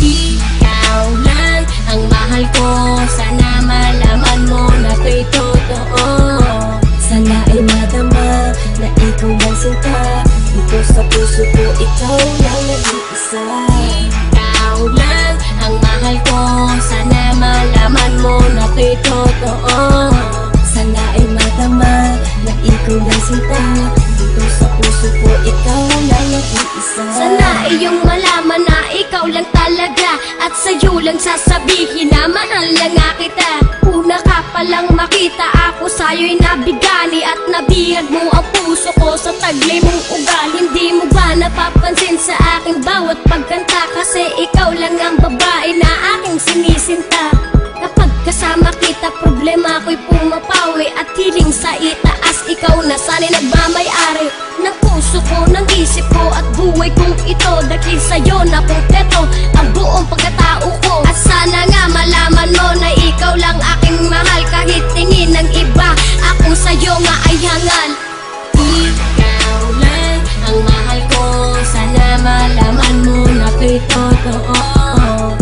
Ikaw lang ang mahal ko, sana malaman mo na to'y totoo. Sana ay madama na ikaw lang sinta, dito sa puso ko ikaw lang nag-iisa. Ikaw lang ang mahal ko, sana malaman mo na to'y totoo. Sana ay madama na ikaw lang sinta, dito sa puso ko ikaw lang nag-iisa. Sana iyong malaman na ikaw lang talaga, at sa'yo lang sasabihin na mahal na nga kita. Una ka palang makita, ako sa'yo'y nabigani, at nabihag mo ang puso ko sa taglay mong ugali. Hindi mo ba napapansin sa aking bawat pagkanta, kasi ikaw lang ang babae na aking sinisinta. Kapag kasama kita, problema ko'y pumapawi, at hiling sa itaas, ikaw na sana'y nagmamay-ari ng puso ko, ng isip ko, at buhay kong ito. Dahil sa'yo na kumpleto ang buong pagkatao ko. At sana nga malaman mo na ikaw lang aking mahal, kahit tingin ng iba, ako sa'yo nga ay hangal. Ikaw lang ang mahal ko, sana malaman mo na to'y totoo.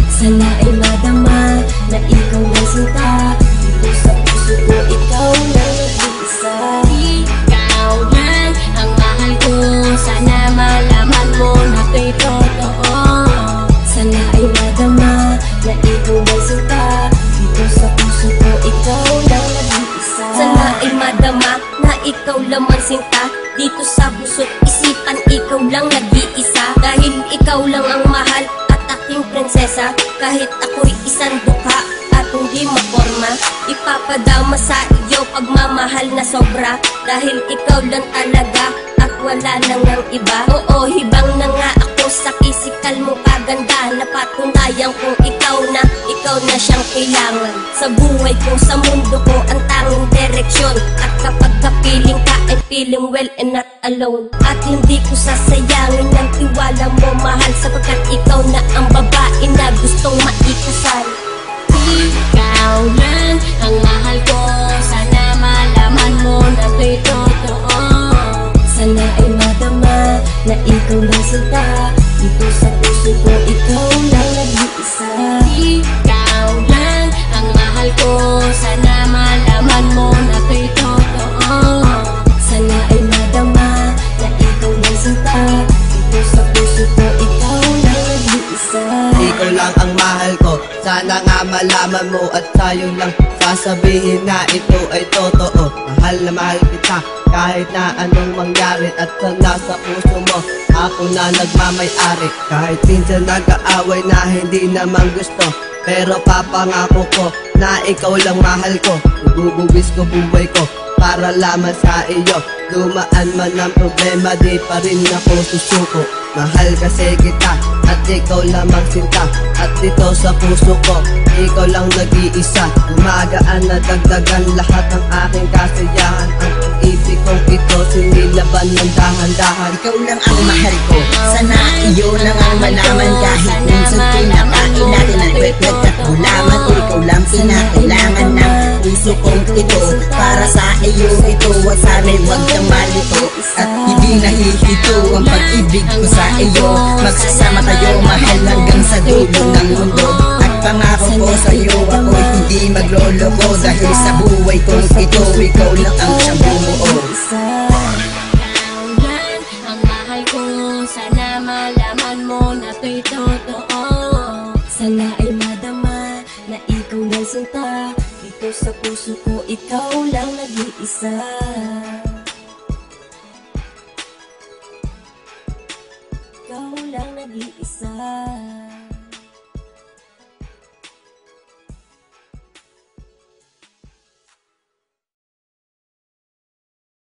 Sana ay madama na ikaw lang sinta, dito sa puso ko ikaw lang nag-iisa. Ikaw lang ang mahal ko, sana malaman mo na to'y totoo. Sana ay madama na ikaw lang sinta, dito sa puso ko ikaw lang nag-iisa. Sana ay madama na ikaw laman sinta, dito sa puso't isipan ikaw lang nag-iisa. Dahil ikaw lang ang mahal at aking prinsesa, kahit ako'y isang dukha at hindi maporma, ipapadama sa iyo pagmamahal na sobra. Dahil ikaw lang talaga at wala nang ang iba. Oo, hibang na nga ako sa pisikal mong kaganda, napatunayan kong ikaw na siyang kailangan sa buhay ko, sa mundo ko, ang tanging direksyon. At kapag kapiling ka, ay feeling well and not alone. At hindi ko sasayangin ang tiwala mo, mahal, sapagkat ikaw na ang babae na gustong maikasal. Ikaw lang ang mahal ko, sana malaman mo na to'y totoo. Sana ay madama na ikaw lang sinta, dito sa puso ko ikaw lang nag-iisa. Ikaw lang ang mahal ko, sana malaman mo na to'y totoo. Sana ay madama na ikaw lang sinta, dito sa puso ko ikaw lang nag-iisa. Ikaw lang ang mahal ko, sana nga malaman mo, at sa'yo lang sasabihin na ito ay totoo. Mahal na mahal kita, kahit na anong mangyari, at sa nasa puso mo ako na nagmamay-ari. Kahit minsan nag-aaway na hindi naman gusto, pero papangako ko na ikaw lang mahal ko. Ibubuwis ko buhay ko para lamang sa iyo. Dumaan man ang problema, di pa rin ako susuko. Mahal kasi kita at ikaw lamang sinta, at dito sa puso ko ikaw lang nag-iisa. Gumagaan na dagdagan lahat ng aking kasiyahan, ang pag-ibig kong ito sinilaban ng dahan-dahan. Ikaw lang ang mahal ko, sana iyo lang ang malaman. Kahit minsan pinakain natin ang kwek-kwek at gulaman, ikaw lang pinakailangan ng puso kong ito. Para sa iyo ito, wag sana'y wag kang malito, at hindi nahihito ang pag-ibig ko sa iyo. Magsasama tayo mahal hanggang sa dulo ng mundo, at pangako ko sa iyo ako'y hindi magloloko. Dahil sa buhay kong ito, ikaw lang ang siyang bumuo. Ikaw lang ang mahal ko, sana malaman mo na to'y totoo. Sana ay madama na ikaw lang sinta, dito sa puso ko ikaw lang nag-iisa. Ikaw lang nag-iisa.